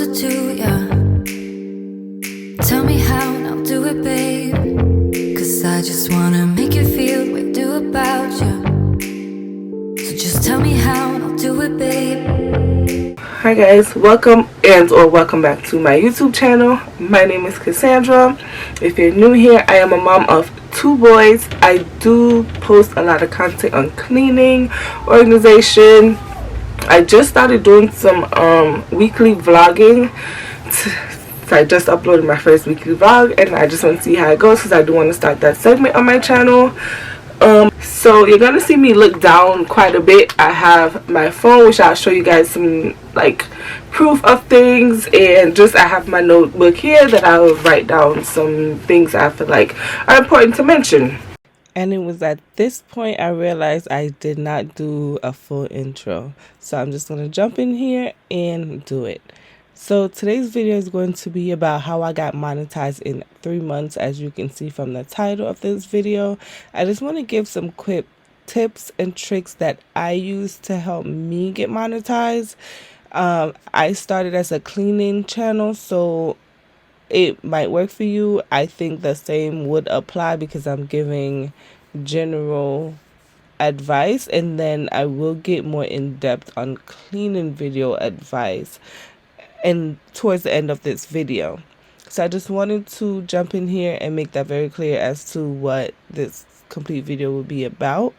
closer to ya. Tell me how and I'll do it, babe. Cause I just wanna make you feel the way I do about you. So just tell me how and I'll do it, babe. Hi guys, welcome back to my YouTube channel. My name is Cassandra. If you're new here, I am a mom of 2 boys. I do post a lot of content on cleaning, organization. I just started doing some weekly vlogging. So I just uploaded my first weekly vlog and I just want to see how it goes because I do want to start that segment on my channel. So you're gonna see me look down quite a bit. I have my phone, which I'll show you guys some like proof of things, and just I have my notebook here that I will write down some things I feel like are important to mention. And it was at this point I realized I did not do a full intro, so I'm just gonna jump in here and do it. So today's video is going to be about how I got monetized in 3 months, as you can see from the title of this video. I just want to give some quick tips and tricks that I use to help me get monetized. I started as a cleaning channel, so it might work for you. I think the same would apply because I'm giving general advice, and then I will get more in-depth on cleaning video advice and towards the end of this video. So I just wanted to jump in here and make that very clear as to what this complete video will be about.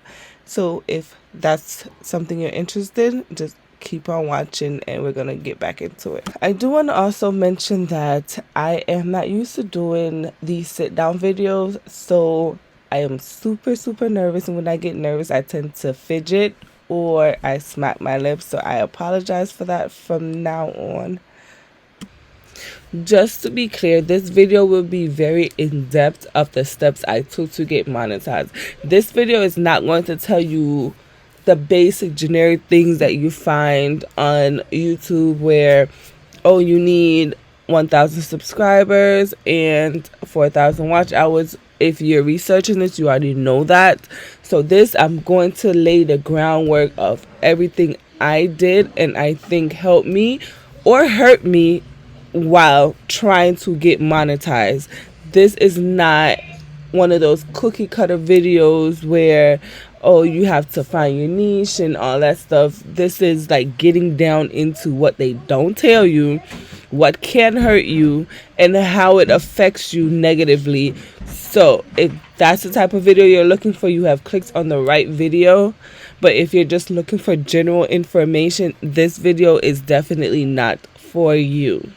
So if that's something you're interested in, just keep on watching and we're gonna get back into it. I do want to also mention that I am not used to doing these sit down videos, so I am super nervous, and when I get nervous I tend to fidget or I smack my lips, so I apologize for that from now on. Just to be clear, this video will be very in-depth of the steps I took to get monetized. This video is not going to tell you the basic generic things that you find on YouTube where, oh, you need 1,000 subscribers and 4,000 watch hours. If you're researching this, you already know that. So this, I'm going to lay the groundwork of everything I did and I think helped me or hurt me while trying to get monetized. This is not one of those cookie cutter videos where, oh, you have to find your niche and all that stuff. This is like getting down into what they don't tell you, what can hurt you, and how it affects you negatively. So if that's the type of video you're looking for, you have clicked on the right video. But if you're just looking for general information, this video is definitely not for you.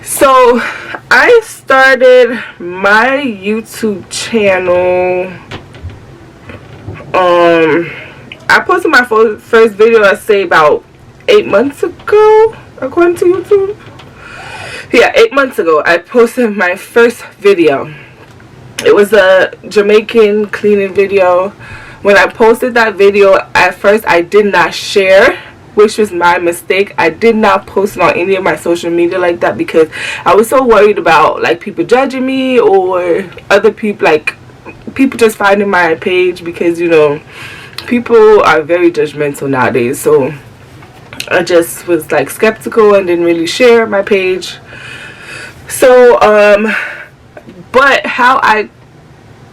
So I started my YouTube channel, I posted my first video, I say about 8 months ago, according to YouTube. Yeah, 8 months ago I posted my first video. It was a Jamaican cleaning video. When I posted that video, at first I did not share, which was my mistake. I did not post it on any of my social media like that because I was so worried about like people judging me or other people, like people just finding my page, because you know people are very judgmental nowadays. So I just was like skeptical and didn't really share my page. So but how I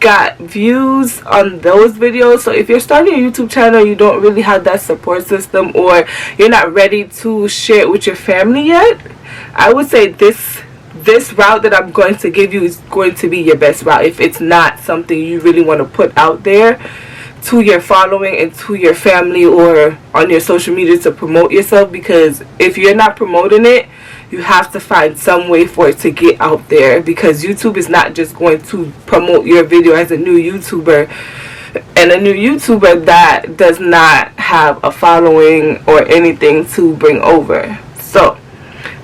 got views on those videos, so if you're starting a YouTube channel, you don't really have that support system, or you're not ready to share it with your family yet, I would say this route that I'm going to give you is going to be your best route if it's not something you really want to put out there to your following and to your family or on your social media to promote yourself. Because if you're not promoting it, you have to find some way for it to get out there, because YouTube is not just going to promote your video as a new YouTuber, and a new YouTuber that does not have a following or anything to bring over. So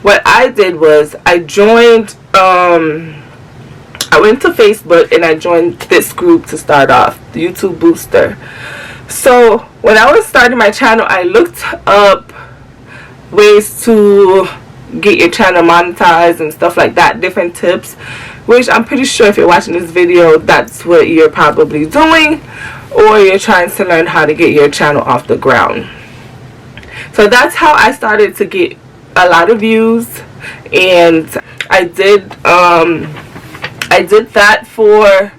what I did was I joined, I went to Facebook and I joined this group to start off, the YouTube Booster. So when I was starting my channel, I looked up ways to get your channel monetized and stuff like that, different tips, which I'm pretty sure if you're watching this video, that's what you're probably doing, or you're trying to learn how to get your channel off the ground. So that's how I started to get a lot of views, and I did that for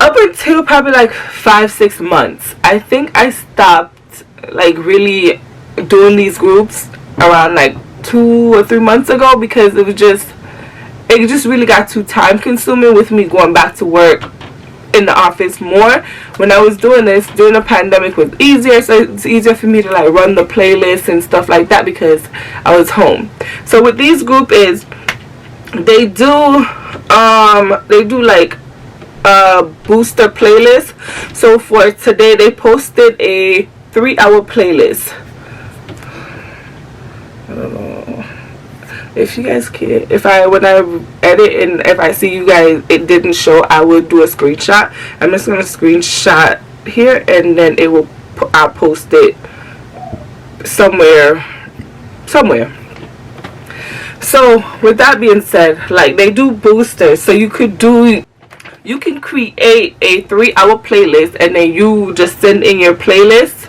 up until probably like 5-6 months. I think I stopped like really doing these groups around like 2 or 3 months ago, because it just really got too time consuming with me going back to work in the office more. When I was doing this during the pandemic, was easier, so it's easier for me to like run the playlist and stuff like that because I was home. So with these group is they do like a booster playlist. So for today they posted a 3-hour playlist. I don't know if you guys care. When I edit and if I see you guys it didn't show, I will do a screenshot. I'm just gonna screenshot here, and then I'll post it somewhere. So with that being said, like, they do boosters, so you can create a 3-hour playlist, and then you just send in your playlist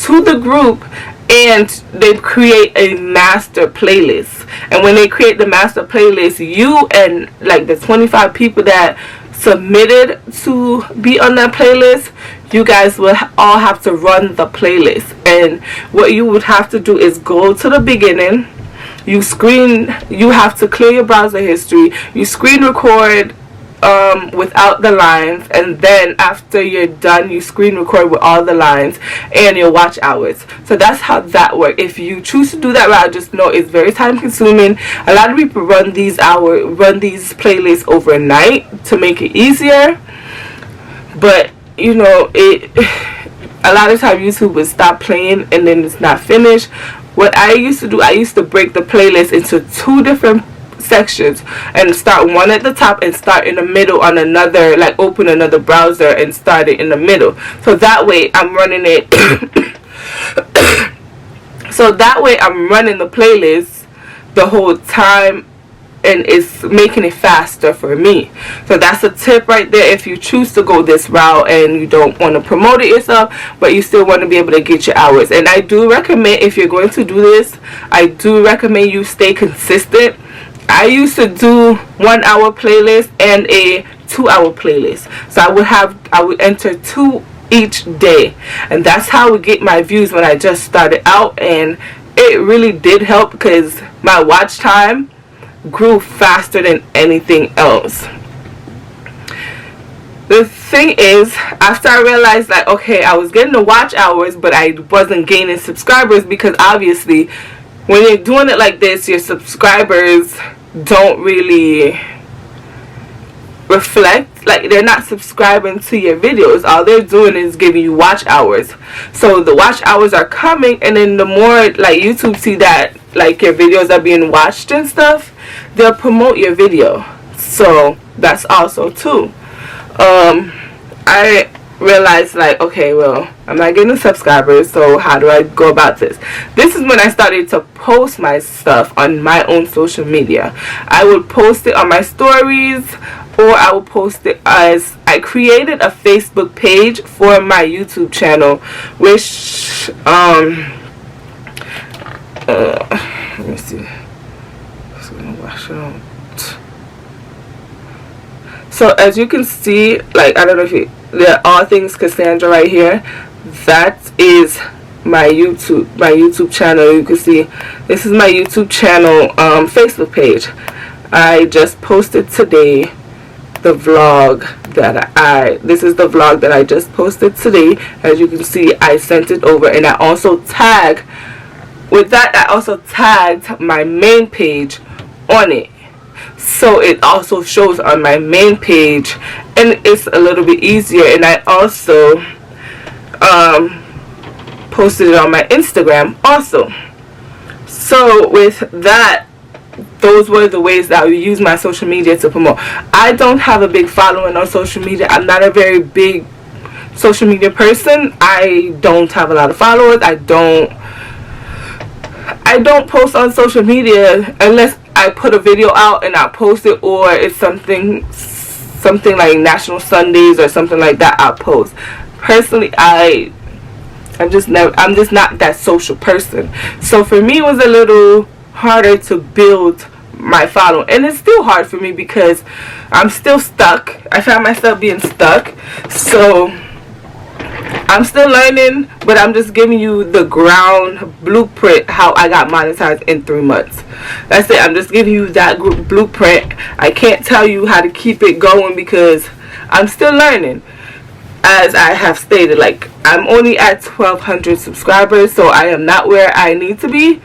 to the group, and they create a master playlist. And when they create the master playlist, you and like the 25 people that submitted to be on that playlist, you guys will all have to run the playlist. And what you would have to do is go to the beginning. You have to clear your browser history. You screen record without the lines, and then after you're done, you screen record with all the lines and your watch hours. So that's how that works. If you choose to do that route, just know it's very time consuming. A lot of people run these playlists overnight to make it easier, but you know, a lot of time YouTube will stop playing and then it's not finished. What I used to do, I used to break the playlist into 2 different sections and start one at the top and start in the middle on another, like open another browser and start it in the middle. So that way I'm running it I'm running the playlist the whole time, and it's making it faster for me. So that's a tip right there if you choose to go this route and you don't want to promote it yourself, but you still want to be able to get your hours. And I do recommend, if you're going to do this, I do recommend you stay consistent. I used to do 1-hour playlist and a 2-hour playlist. So I would enter 2 each day, and that's how I would get my views when I just started out. And it really did help because my watch time grew faster than anything else. The thing is, after I realized that, okay, I was getting the watch hours, but I wasn't gaining subscribers, because obviously when you're doing it like this, your subscribers don't really reflect, like they're not subscribing to your videos. All they're doing is giving you watch hours. So the watch hours are coming, and then the more like YouTube see that like your videos are being watched and stuff, they'll promote your video. So that's also too. I realized, like, okay, well, I'm not getting subscribers, so how do I go about this? This is when I started to post my stuff on my own social media. I would post it on my stories, or I would post it as I created a Facebook page for my YouTube channel, which let me see. Just gonna wash it out. So as you can see, like, I don't know if there are all things Cassandra right here. That is my YouTube channel. You can see this is my YouTube channel Facebook page. I just posted today the vlog this is the vlog that I just posted today. As you can see, I sent it over, and I also tagged my main page on it. So it also shows on my main page, and it's a little bit easier. And I also posted it on my Instagram also. So with that, those were the ways that I would use my social media to promote. I don't have a big following on social media. I'm not a very big social media person. I don't have a lot of followers. I don't post on social media unless I put a video out and I post it, or it's something like National Sundays or something like that, I'll post. Personally, I'm just not that social person. So for me, it was a little harder to build my following, and it's still hard for me because I'm still stuck. I found myself being stuck, so I'm still learning, but I'm just giving you the ground blueprint how I got monetized in 3 months. That's it. I'm just giving you that blueprint. I can't tell you how to keep it going because I'm still learning. As I have stated, like, I'm only at 1,200 subscribers, so I am not where I need to be,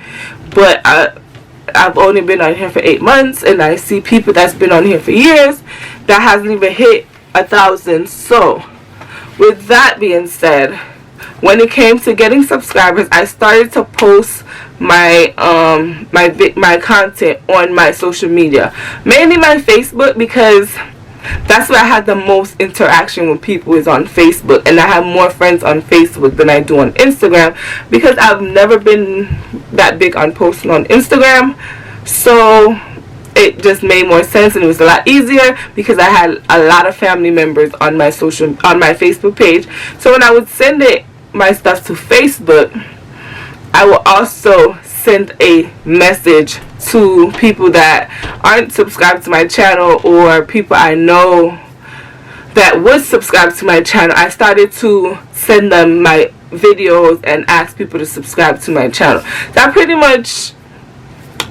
but I've only been on here for 8 months, and I see people that's been on here for years that hasn't even hit 1,000. So with that being said, when it came to getting subscribers, I started to post my my content on my social media, mainly my Facebook, because that's where I had the most interaction with people, is on Facebook, and I have more friends on Facebook than I do on Instagram, because I've never been that big on posting on Instagram. So it just made more sense, and it was a lot easier because I had a lot of family members on my Facebook page. So when I would send my stuff to Facebook, I will also send a message to people that aren't subscribed to my channel, or people I know that would subscribe to my channel. I started to send them my videos and ask people to subscribe to my channel. So I pretty much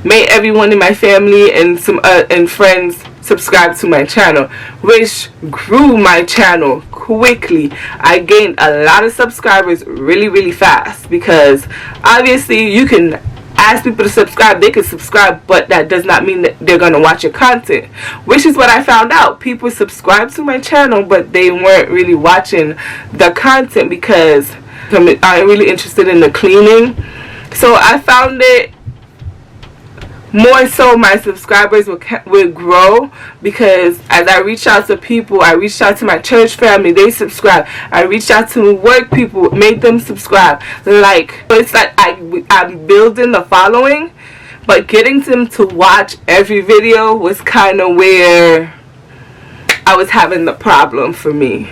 made everyone in my family and some and friends subscribe to my channel, which grew my channel quickly. I gained a lot of subscribers really fast, because obviously you can ask people to subscribe, they can subscribe, but that does not mean that they're going to watch your content, which is what I found out. People subscribe to my channel, but they weren't really watching the content because I'm really interested in the cleaning. So I found it more so my subscribers would grow, because as I reached out to people, I reached out to my church family, they subscribe. I reached out to work people, made them subscribe. Like, it's like I'm building the following, but getting them to watch every video was kind of where I was having the problem for me.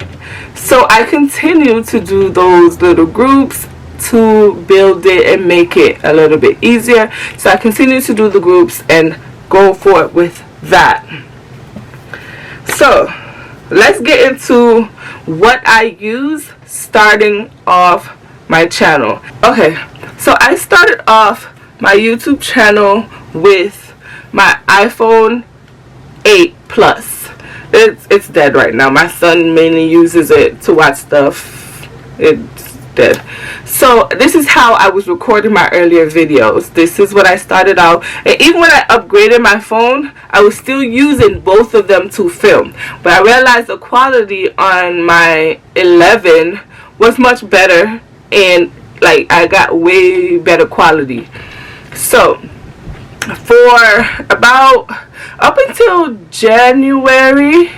So I continue to do those little groups to build it and make it a little bit easier. So I continue to do the groups and go forward with that. So let's get into what I use starting off my channel. Okay, so I started off my YouTube channel with my iPhone 8 Plus. It's dead right now. My son mainly uses it to watch stuff. It's dead. So this is how I was recording my earlier videos. This is what I started out, and even when I upgraded my phone, I was still using both of them to film, but I realized the quality on my 11 was much better, and like I got way better quality. So for about up until January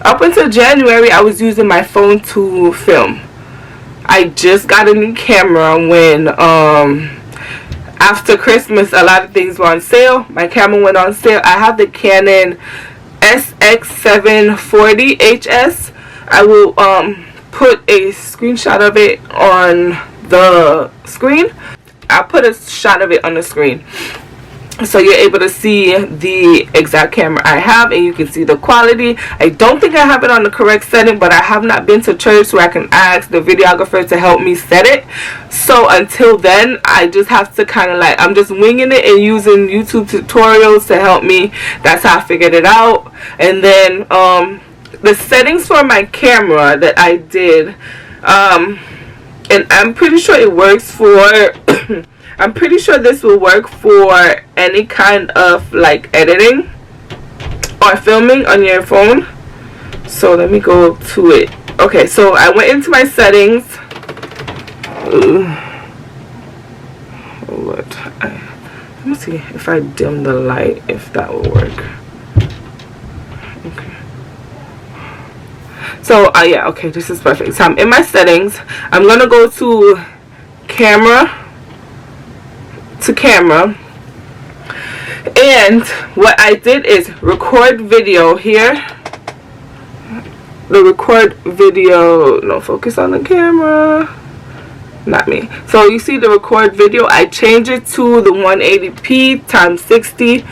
I was using my phone to film. I just got a new camera when after Christmas a lot of things were on sale. My camera went on sale. I have the Canon SX740HS. I will put a screenshot of it on the screen. I'll put a shot of it on the screen, so you're able to see the exact camera I have, and you can see the quality. I don't think I have it on the correct setting, but I have not been to church where I can ask the videographer to help me set it. So until then, I just have to kind of like, I'm just winging it and using YouTube tutorials to help me. That's how I figured it out. And then the settings for my camera that I did, and I'm pretty sure it works for I'm pretty sure this will work for any kind of like editing or filming on your phone. So let me go to it. Okay, so I went into my settings. Let me see if I dim the light, if that will work. Okay. So yeah, okay, this is perfect. So I'm in my settings. I'm gonna go to camera, and what I did is record video here. The record video, no, focus on the camera. not me. So you see the record video, I changed it to the 180p times 60.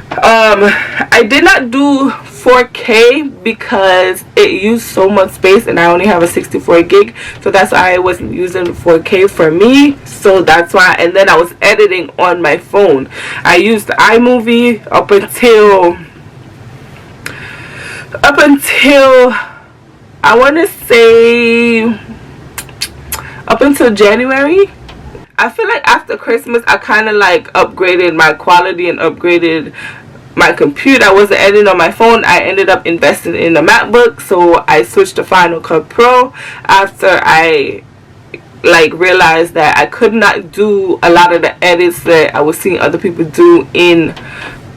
I did not do 4K because it used so much space and I only have a 64 gig, so that's why I wasn't using 4K for me. So that's why. And then I was editing on my phone. I used iMovie up until I want to say up until January. I feel like after Christmas I kind of like upgraded my quality and upgraded my computer. I wasn't editing on my phone. I ended up investing in a MacBook, so I switched to Final Cut Pro after I like realized that I could not do a lot of the edits that I was seeing other people do in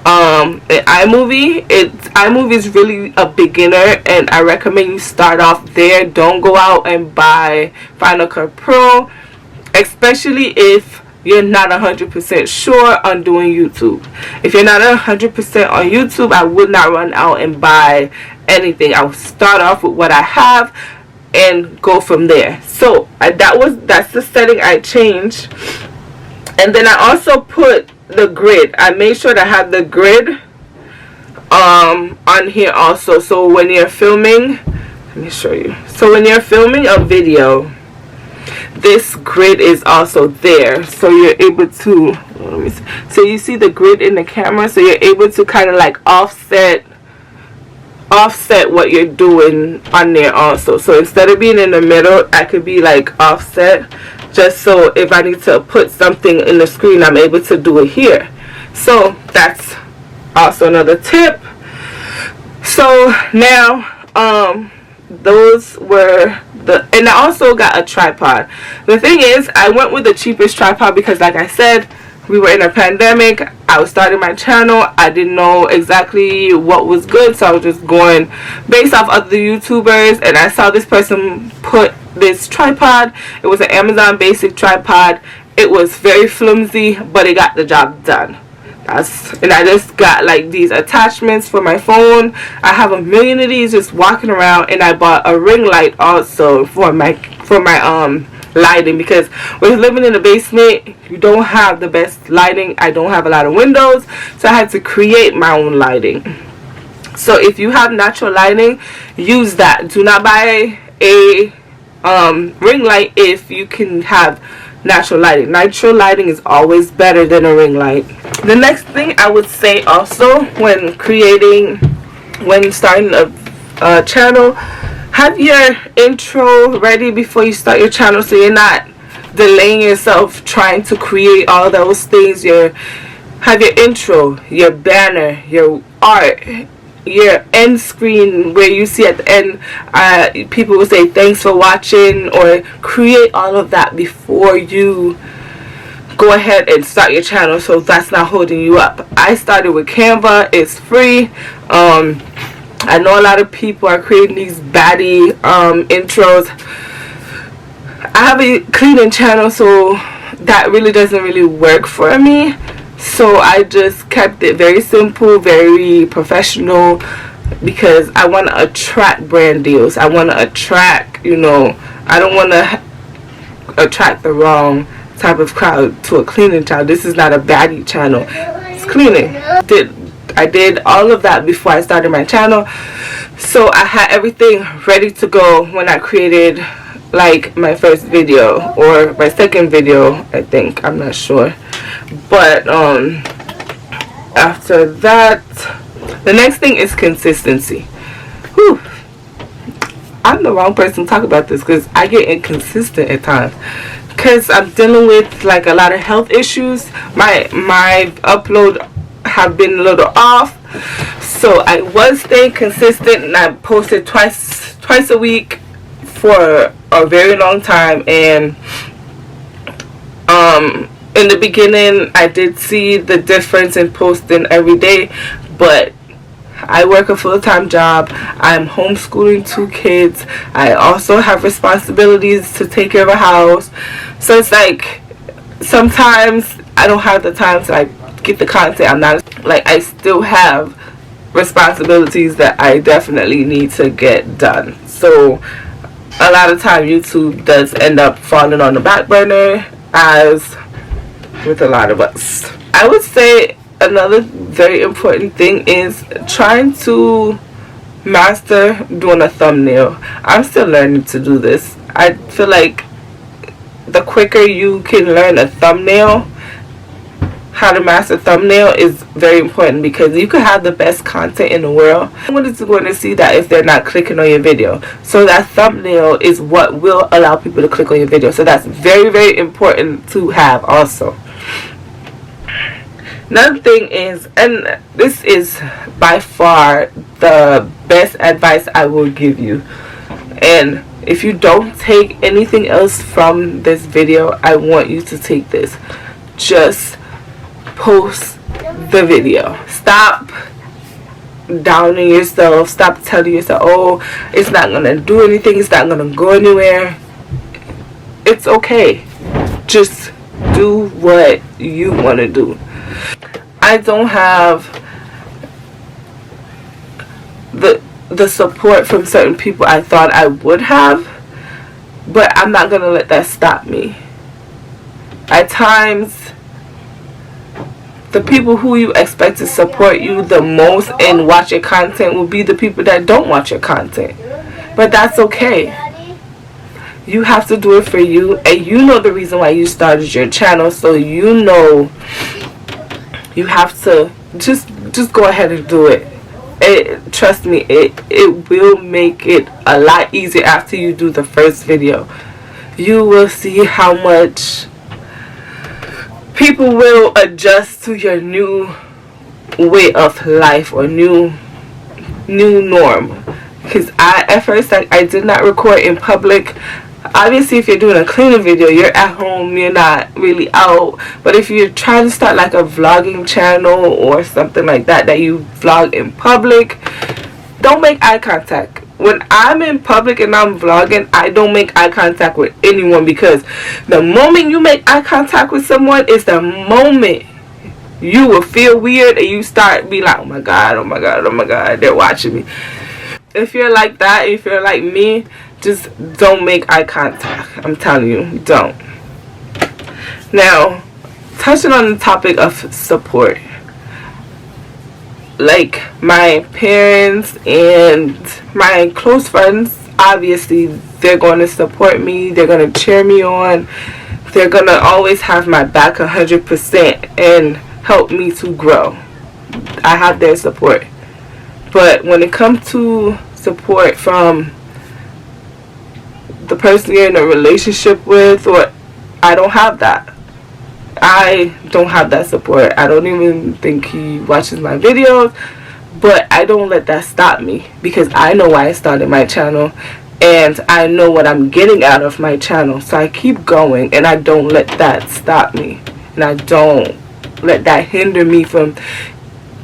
iMovie. iMovie is really a beginner, and I recommend you start off there. Don't go out and buy Final Cut Pro, especially if you're not 100% sure on doing YouTube. If you're not 100% on YouTube, I would not run out and buy anything. I would start off with what I have and go from there. So that's the setting I changed. And then I also put the grid. I made sure to have the grid on here also. So when you're filming, let me show you. So when you're filming a video, this grid is also there, so you're able to, let me see. So you see the grid in the camera, so you're able to kind of like offset what you're doing on there also. So instead of being in the middle, I could be like offset, just so if I need to put something in the screen, I'm able to do it here. So that's also another tip. So now those were and I also got a tripod. The thing is, I went with the cheapest tripod because, like I said, we were in a pandemic. I was starting my channel. I didn't know exactly what was good, so I was just going based off other YouTubers, and I saw this person put this tripod. It was an Amazon basic tripod. It was very flimsy, but it got the job done. And I just got like these attachments for my phone. I have a million of these just walking around, and I bought a ring light also for my lighting, because with living in the basement, you don't have the best lighting. I don't have a lot of windows, so I had to create my own lighting. So if you have natural lighting, use that. Do not buy a ring light if you can have natural lighting. Natural lighting is always better than a ring light. The next thing I would say also when starting a channel, have your intro ready before you start your channel, so you're not delaying yourself trying to create all those things. Have your intro, your banner, your art, your end screen where you see at the end people will say thanks for watching, or create all of that before you go ahead and start your channel, so that's not holding you up. I started with Canva. It's free. I know a lot of people are creating these baddie intros. I have a cleaning channel, so that really doesn't really work for me. So I just kept it very simple, very professional, because I want to attract brand deals. I want to attract, I don't want to attract the wrong type of crowd to a cleaning channel. This is not a baddie channel. It's cleaning. I did all of that before I started my channel. So I had everything ready to go when I created like my first video or my second video, I think. I'm not sure. But after that, the next thing is consistency. Whew. I'm the wrong person to talk about this because I get inconsistent at times, because I'm dealing with like a lot of health issues. My upload have been a little off, so I was staying consistent, and I posted twice a week for a very long time. And in the beginning I did see the difference in posting every day, but I work a full-time job. I'm homeschooling 2 kids. I also have responsibilities to take care of a house, so it's like sometimes I don't have the time to like get the content. I'm not like, I still have responsibilities that I definitely need to get done. So a lot of time YouTube does end up falling on the back burner, as with a lot of us. I would say another very important thing is trying to master doing a thumbnail. I'm still learning to do this. I feel like the quicker you can learn a thumbnail, how to master thumbnail, is very important, because you could have the best content in the world. No one is going to see that if they're not clicking on your video. So that thumbnail is what will allow people to click on your video. So that's very, very important to have also. Another thing is, and this is by far the best advice I will give you, and if you don't take anything else from this video, I want you to take this. Just post the video. Stop downing yourself. Stop telling yourself, oh, it's not gonna do anything, it's not gonna go anywhere. It's okay. Just do what you want to do. I don't have the support from certain people I thought I would have, but I'm not gonna let that stop me. At times, the people who you expect to support you the most and watch your content will be the people that don't watch your content. But that's okay. You have to do it for you, and you know the reason why you started your channel, so you know you have to just go ahead and do it. Trust me, it will make it a lot easier after you do the first video. You will see how much people will adjust to your new way of life or new norm. Because at first I did not record in public. Obviously, if you're doing a cleaning video, you're at home, you're not really out. But if you're trying to start like a vlogging channel or something like that you vlog in public, don't make eye contact. When I'm in public and I'm vlogging, I don't make eye contact with anyone, because the moment you make eye contact with someone is the moment you will feel weird and you start be like, oh my god, oh my god, oh my god, they're watching me. If you're like that, if you're like me, just don't make eye contact. I'm telling you, don't. Now, touching on the topic of support, like my parents and my close friends, obviously they're going to support me, they're going to cheer me on, they're going to always have my back 100% and help me to grow. I have their support. But when it comes to support from the person you're in a relationship with, or I don't have that. I don't have that support. I don't even think he watches my videos, but I don't let that stop me, because I know why I started my channel and I know what I'm getting out of my channel. So I keep going and I don't let that stop me, and I don't let that hinder me from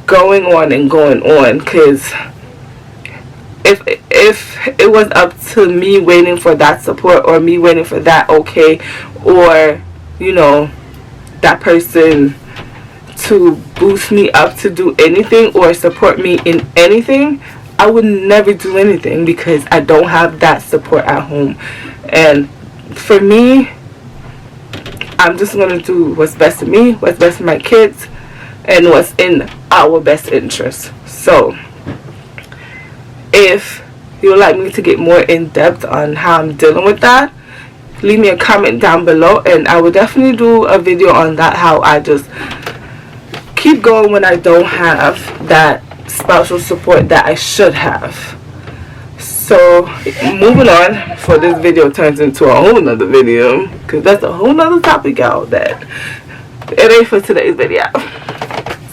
going on and going on. Because if it was up to me waiting for that support, or me waiting for that okay, or you know, that person to boost me up to do anything or support me in anything, I would never do anything, because I don't have that support at home. And for me, I'm just going to do what's best for me, what's best for my kids, and what's in our best interest. So if you would like me to get more in depth on how I'm dealing with that, leave me a comment down below, and I will definitely do a video on that, how I just keep going when I don't have that spousal support that I should have. So moving on, before this video turns into a whole nother video, because that's a whole nother topic, y'all, that it ain't for today's video.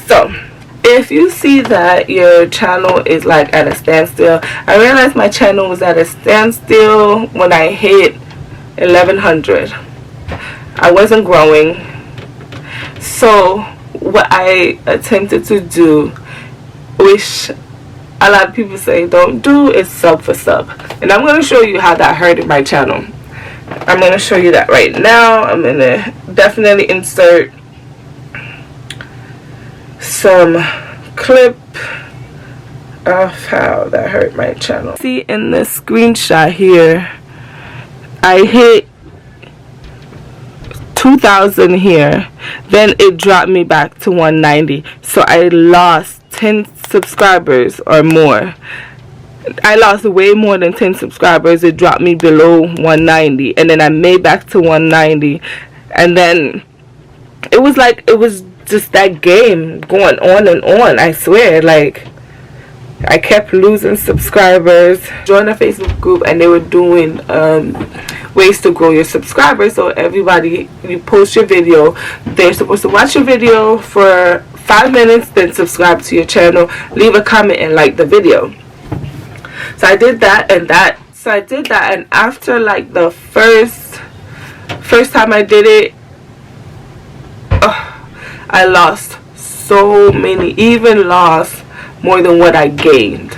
So if you see that your channel is like at a standstill, I realized my channel was at a standstill when I hit 1100. I wasn't growing. So what I attempted to do, which a lot of people say don't do, is sub for sub. And I'm going to show you how that hurted my channel. I'm going to show you that right now. I'm going to definitely insert some clip of how that hurt my channel. See in this screenshot here, I hit 2,000 here, then it dropped me back to 190. So I lost 10 subscribers or more. I lost way more than 10 subscribers. It dropped me below 190, and then I made back to 190, and then it was just that game going on and on. I swear, like, I kept losing subscribers. Joined a Facebook group, and they were doing ways to grow your subscribers. So everybody, you post your video, they're supposed to watch your video for 5 minutes, then subscribe to your channel, leave a comment, and like the video. So I did that, and after like the first time I did it, I lost so many, even lost more than what I gained.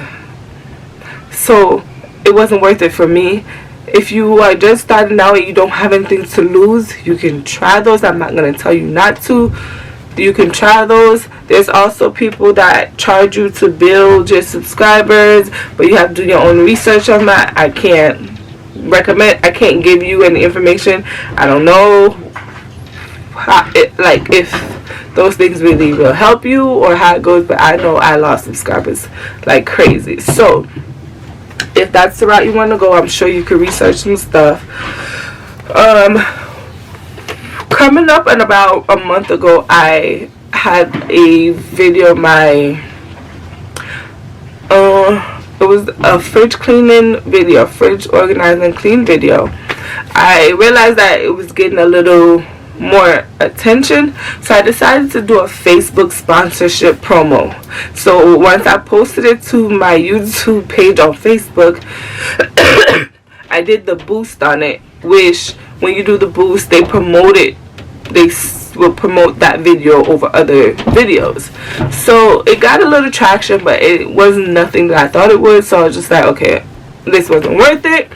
So it wasn't worth it for me. If you are just starting out and you don't have anything to lose, you can try those. I'm not going to tell you not to. You can try those. There's also people that charge you to build your subscribers, but you have to do your own research on that. I can't give you any information. I don't know if those things really will help you or how it goes, but I know I lost subscribers like crazy. So if that's the route you want to go, I'm sure you could research some stuff. Coming up in about a month ago, I had a video of it was a fridge cleaning video, fridge organizing clean video. I realized that it was getting a little more attention, so I decided to do a Facebook sponsorship promo. So once I posted it to my YouTube page on Facebook, I did the boost on it, which when you do the boost, they will promote that video over other videos. So it got a little traction, but it wasn't nothing that I thought it would. So I was just like, okay, this wasn't worth it.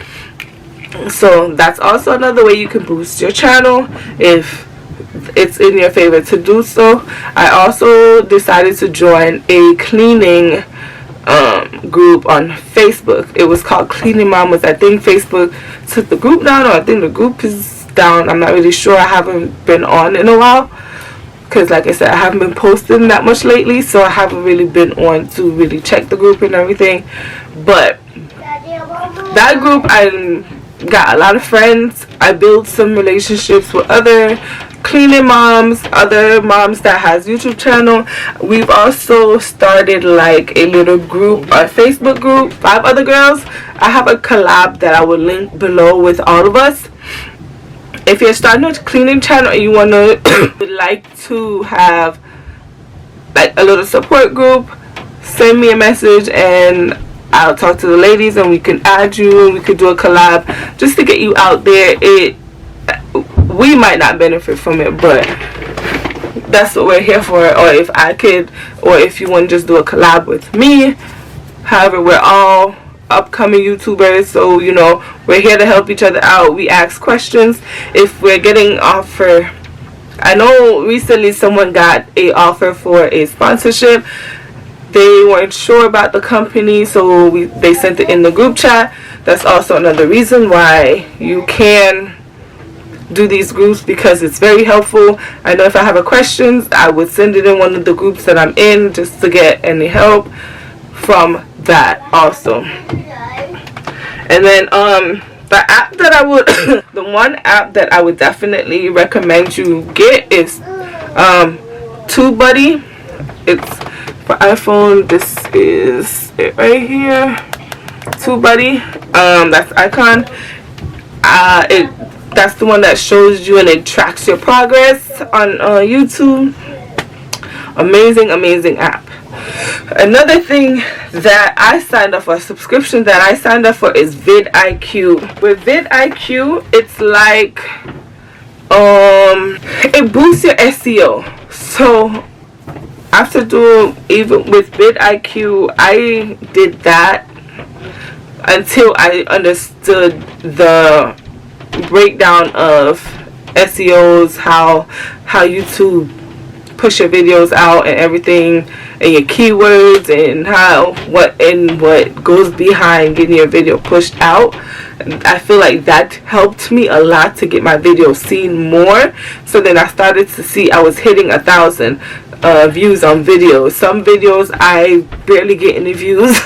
So that's also another way you can boost your channel if it's in your favor to do so. I also decided to join a cleaning group on Facebook. It was called Cleaning Mamas. I think Facebook took the group down, or I think the group is down. I'm not really sure. I haven't been on in a while because, like I said, I haven't been posting that much lately, so I haven't really been on to really check the group and everything. But that group, I got a lot of friends. I built some relationships with other cleaning moms, other moms that has YouTube channel. We've also started like a little group, a Facebook group, 5 other girls. I have a collab that I will link below with all of us. If you're starting a cleaning channel and you want to would like to have like a little support group, send me a message and I'll talk to the ladies and we can add you and we could do a collab just to get you out there. We might not benefit from it, but that's what we're here for. Or if I could, or if you want to just do a collab with me. However, we're all upcoming YouTubers, so you know, we're here to help each other out. We ask questions if we're getting offer. I know recently someone got a offer for a sponsorship. They weren't sure about the company, so they sent it in the group chat. That's also another reason why you can do these groups, because it's very helpful. I know if I have a question, I would send it in one of the groups that I'm in just to get any help from that also. And then the app that I would the one app that I would definitely recommend you get is Tubebuddy. It's for iPhone. This is it right here. Tubebuddy. That's the icon. That's the one that shows you and it tracks your progress on YouTube. Amazing app. Another thing that I signed up for, a subscription that I signed up for, is Vid Iq. With Vid Iq, it's like it boosts your SEO. So after doing, even with Vid Iq, I did that until I understood the breakdown of SEOs, how YouTube push your videos out and everything, and your keywords and what goes behind getting your video pushed out. I feel like that helped me a lot to get my videos seen more. So then I started to see I was hitting 1,000 views on videos. Some videos I barely get any views.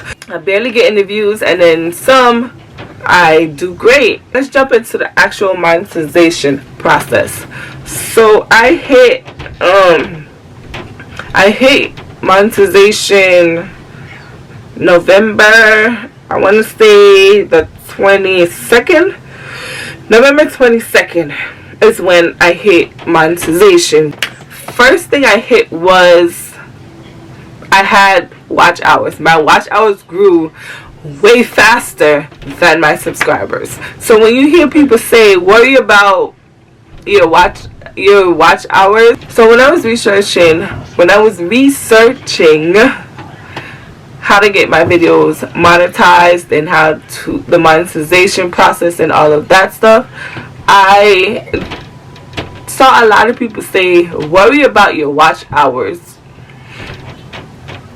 And then some I do great. Let's jump into the actual monetization process. So I hit monetization November, I want to say the 22nd. November 22nd is when I hit monetization. First thing I hit was I had watch hours. My watch hours grew way faster than my subscribers. So when you hear people say worry about your watch hours, so when I was researching how to get my videos monetized and how to the monetization process and all of that stuff, I saw a lot of people say worry about your watch hours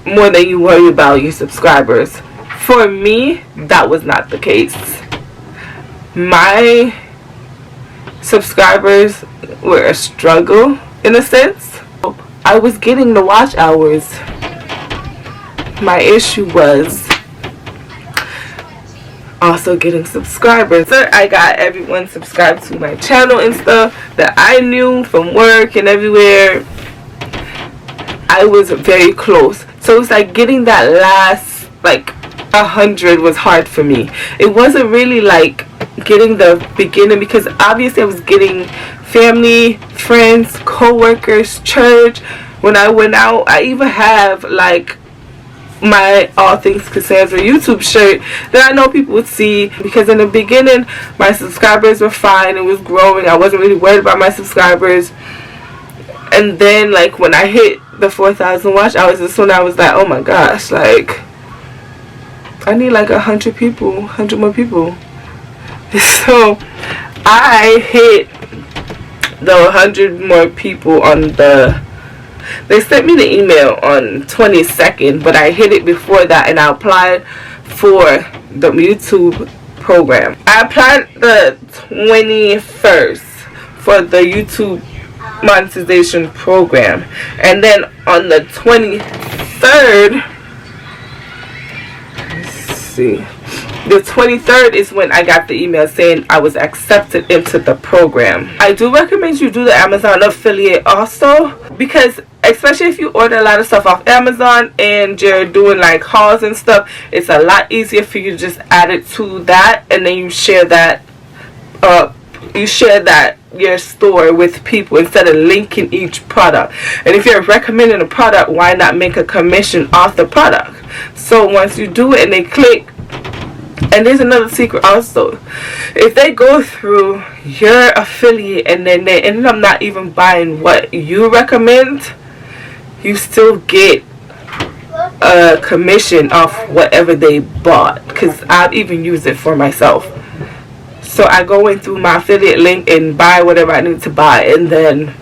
more than you worry about your subscribers. For me, that was not the case. My subscribers were a struggle in a sense. I was getting the watch hours. My issue was also getting subscribers. So I got everyone subscribed to my channel and stuff that I knew from work and everywhere. I was very close. So it's like getting that last 100 was hard for me. It wasn't really like getting the beginning, because obviously I was getting family, friends, co-workers, church. When I went out, I even have my All Things Cassandra YouTube shirt that I know people would see, because in the beginning my subscribers were fine. It was growing. I wasn't really worried about my subscribers. And then when I hit the 4,000 watch hours, this when I was like, oh my gosh, I need 100 people, 100 more people. So I hit the 100 more people on they sent me the email on 22nd, but I hit it before that, and I applied for the YouTube program. I applied the 21st for the YouTube monetization program, and then on the 23rd, the 23rd is when I got the email saying I was accepted into the program. I do recommend you do the Amazon affiliate also, because especially if you order a lot of stuff off Amazon and you're doing hauls and stuff, it's a lot easier for you to just add it to that, and then you share that your store with people instead of linking each product. And if you're recommending a product, why not make a commission off the product? So once you do it and they click, and there's another secret also, if they go through your affiliate and then they end up not even buying what you recommend, you still get a commission off whatever they bought, because I've even used it for myself. So I go in through my affiliate link and buy whatever I need to buy, and then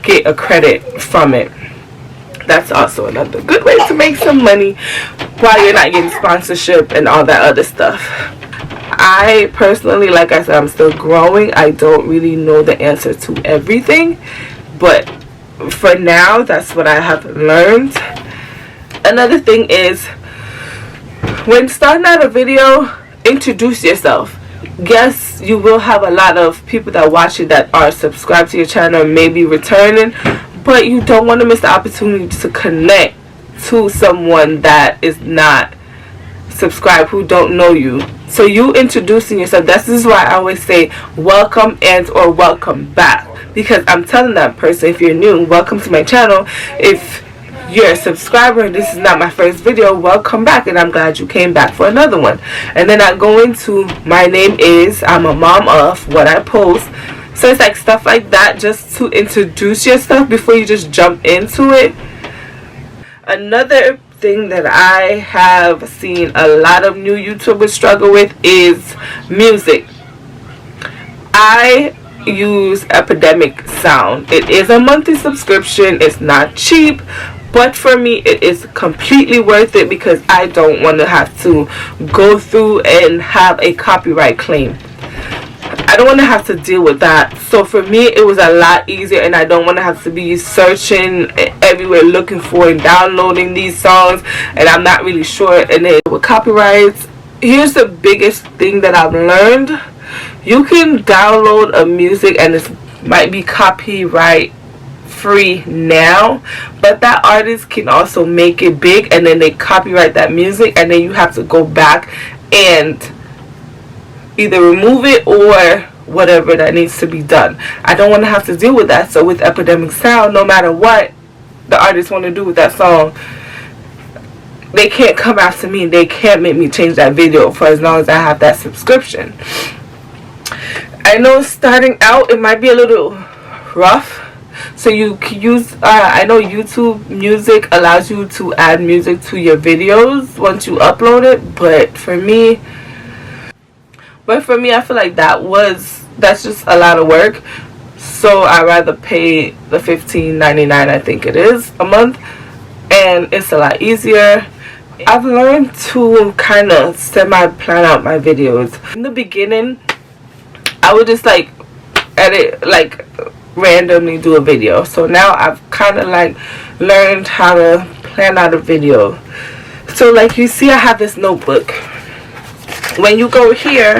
get a credit from it. That's also another good way to make some money while you're not getting sponsorship and all that other stuff. I personally, like I said, I'm still growing. I don't really know the answer to everything, but for now, that's what I have learned. Another thing is, when starting out a video, introduce yourself. Yes, you will have a lot of people that watch it that are subscribed to your channel and maybe returning, but you don't want to miss the opportunity to connect to someone that is not subscribed, who don't know you. So you introducing yourself, this is why I always say welcome and or welcome back, because I'm telling that person, if you're new, welcome to my channel. If you're a subscriber and this is not my first video, welcome back, and I'm glad you came back for another one. And then I go into my name is, I'm a mom of, what I post. So it's stuff like that, just to introduce yourself before you just jump into it. Another thing that I have seen a lot of new YouTubers struggle with is music. I use Epidemic Sound. It is a monthly subscription. It's not cheap, but for me it is completely worth it because I don't want to have to go through and have a copyright claim. I don't want to have to deal with that. So for me it was a lot easier, and I don't want to have to be searching everywhere looking for and downloading these songs, and I'm not really sure. And then with copyrights, here's the biggest thing that I've learned. You can download a music and it might be copyright free now, but that artist can also make it big and then they copyright that music, and then you have to go back and either remove it or whatever that needs to be done. I don't want to have to deal with that. So with Epidemic Sound, no matter what the artists want to do with that song, they can't come after me. They can't make me change that video for as long as I have that subscription. I know starting out it might be a little rough, so you can use I know YouTube Music allows you to add music to your videos once you upload it, but for me I feel like that's just a lot of work, so I rather pay the $15.99 I think it is a month, and it's a lot easier. I've learned to kind of semi-plan out my videos. In the beginning I would just like edit, like randomly do a video. So now I've kind of like learned how to plan out a video. So like you see I have this notebook. When you go here,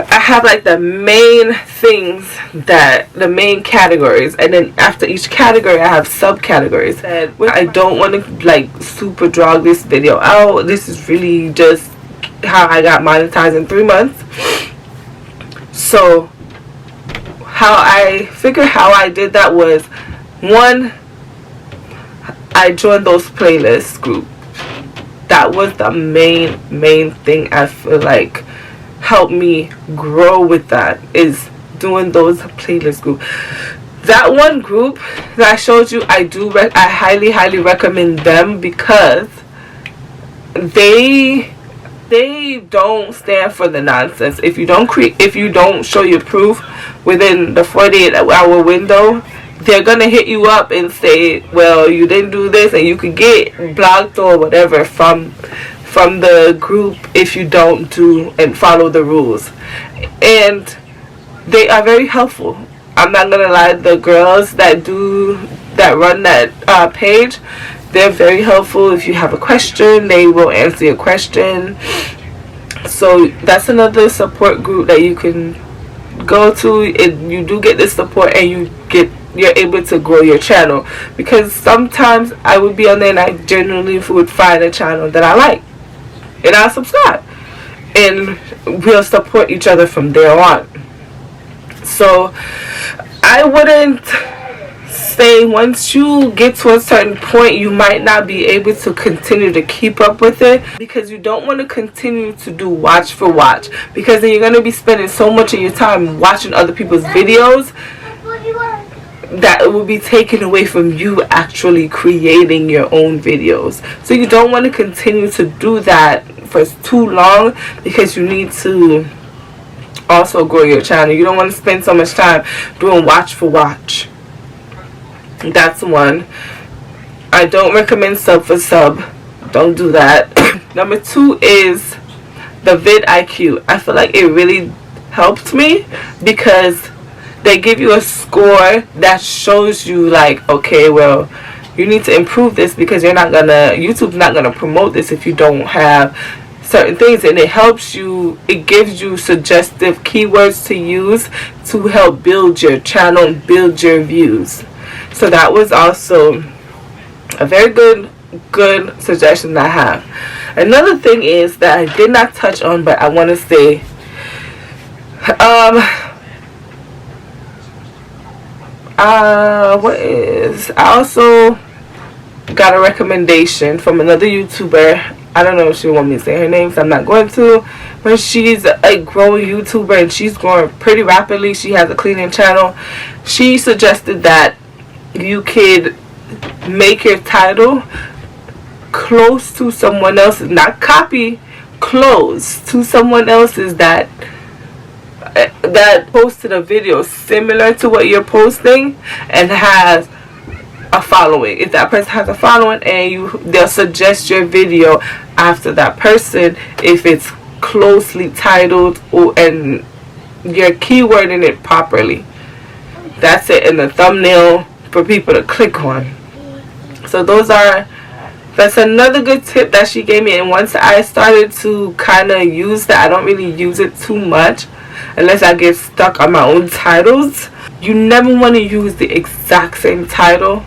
I have like the main things, the main categories, and then after each category I have subcategories. And I don't want to like super draw this video out. This is really just how I got monetized in 3 months. So how I did that was, one, I joined those playlist groups. That was the main thing I feel like helped me grow with that, is doing those playlist groups. That one group that I showed you, I highly recommend them because they don't stand for the nonsense. If you don't show your proof within the 48-hour window, they're gonna hit you up and say, well, you didn't do this, and you could get blocked or whatever from the group if you don't do and follow the rules. And they are very helpful. I'm not gonna lie, the girls that run that page, they're very helpful. If you have a question, they will answer your question. So that's another support group that you can go to. You do get this support, and you're able to grow your channel, because sometimes I would be on there and I genuinely would find a channel that I like and I'll subscribe, and we'll support each other from there on. So I wouldn't say once you get to a certain point you might not be able to continue to keep up with it, because you don't want to continue to do watch for watch, because then you're going to be spending so much of your time watching other people's videos that it will be taken away from you actually creating your own videos. So you don't want to continue to do that for too long, because you need to also grow your channel. You don't want to spend so much time doing watch for watch. That's one. I don't recommend sub for sub. Don't do that. Number 2 is the Vid Iq. I feel like it really helped me, because they give you a score that shows you like, okay, well, you need to improve this, because YouTube's not gonna promote this if you don't have certain things. And it helps you, it gives you suggestive keywords to use to help build your channel and build your views. So that was also a very good suggestion that I have. Another thing is that I did not touch on, but I want to say, I also got a recommendation from another YouTuber. I don't know if she want me to say her name, so I'm not going to. But she's a growing YouTuber, and she's growing pretty rapidly. She has a cleaning channel. She suggested that you could make your title close to someone else's, not copy, close to someone else's that that posted a video similar to what you're posting and has a following. If that person has a following, and they'll suggest your video after that person if it's closely titled and you're keywording it properly. That's it in the thumbnail for people to click on. So that's another good tip that she gave me, and once I started to kind of use that, I don't really use it too much unless I get stuck on my own titles. You never want to use the exact same title,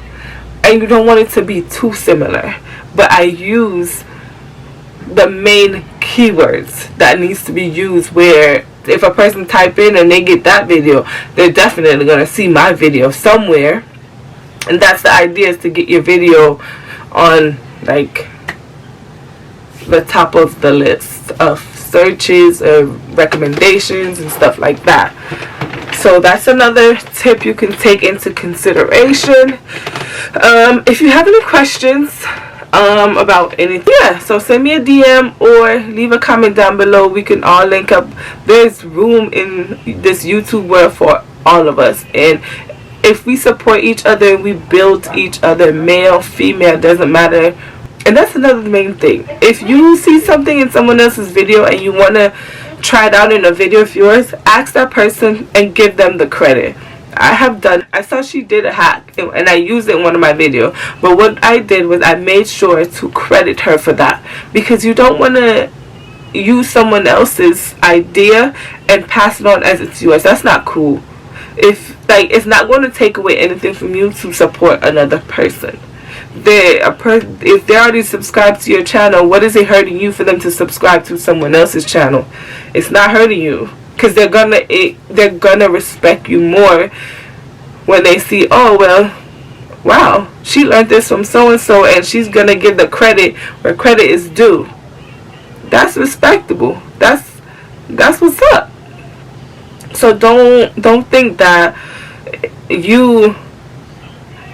and you don't want it to be too similar, but I use the main keywords that needs to be used, where if a person type in and they get that video, they're definitely going to see my video somewhere. And that's the idea, is to get your video on like the top of the list of searches or recommendations and stuff like that. So that's another tip you can take into consideration. If you have any questions about anything, so send me a DM or leave a comment down below. We can all link up. There's room in this YouTube world for all of us, and if we support each other and we build each other, male, female, doesn't matter. And that's another main thing. If you see something in someone else's video and you want to try it out in a video of yours, ask that person and give them the credit. I saw she did a hack and I used it in one of my videos, but what I did was I made sure to credit her for that, because you don't want to use someone else's idea and pass it on as it's yours. That's not cool. It's not going to take away anything from you to support another person. If they already subscribed to your channel, what is it hurting you for them to subscribe to someone else's channel? It's not hurting you, because they're gonna respect you more when they see, oh well, wow, she learned this from so and so, and she's gonna give the credit where credit is due. That's respectable. That's what's up. So don't think that you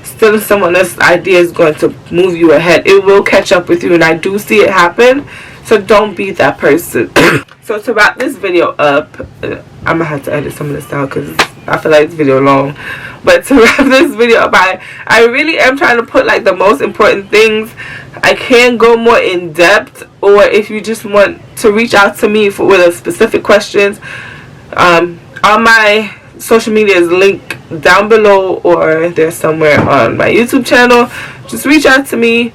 stealing someone else's idea is going to move you ahead. It will catch up with you, and I do see it happen. So don't be that person. So to wrap this video up, I'm gonna have to edit some of this out because I feel like this video long. But to wrap this video up, I really am trying to put like the most important things. I can go more in depth, or if you just want to reach out to me with a specific questions, all my social media is linked down below, or they're somewhere on my YouTube channel. Just reach out to me,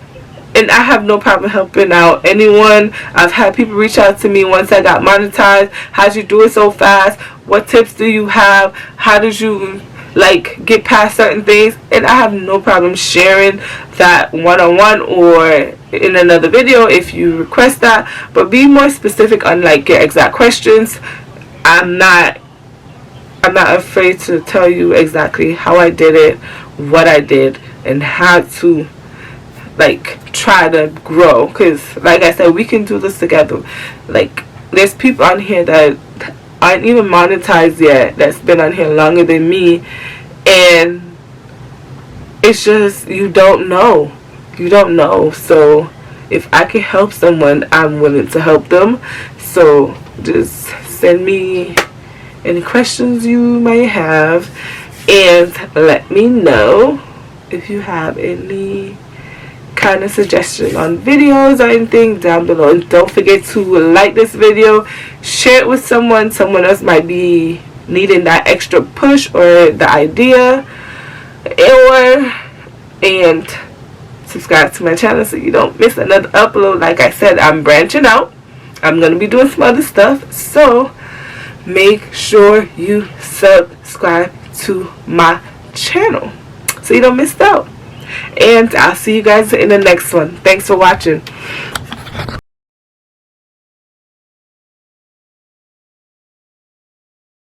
and I have no problem helping out anyone. I've had people reach out to me once I got monetized. How'd you do it so fast? What tips do you have? How did you get past certain things? And I have no problem sharing that one-on-one or in another video if you request that. But be more specific on your exact questions. I'm not afraid to tell you exactly how I did it, what I did, and how to try to grow, because like I said, we can do this together. There's people on here that aren't even monetized yet, that's been on here longer than me, and it's just you don't know. So if I can help someone, I'm willing to help them. So just send me any questions you may have, and let me know if you have any kind of suggestion on videos or anything down below. And don't forget to like this video, share it with someone else might be needing that extra push or the idea, and subscribe to my channel so you don't miss another upload. Like I said, I'm branching out. I'm gonna be doing some other stuff, so make sure you subscribe to my channel so you don't miss out. And I'll see you guys in the next one. Thanks for watching.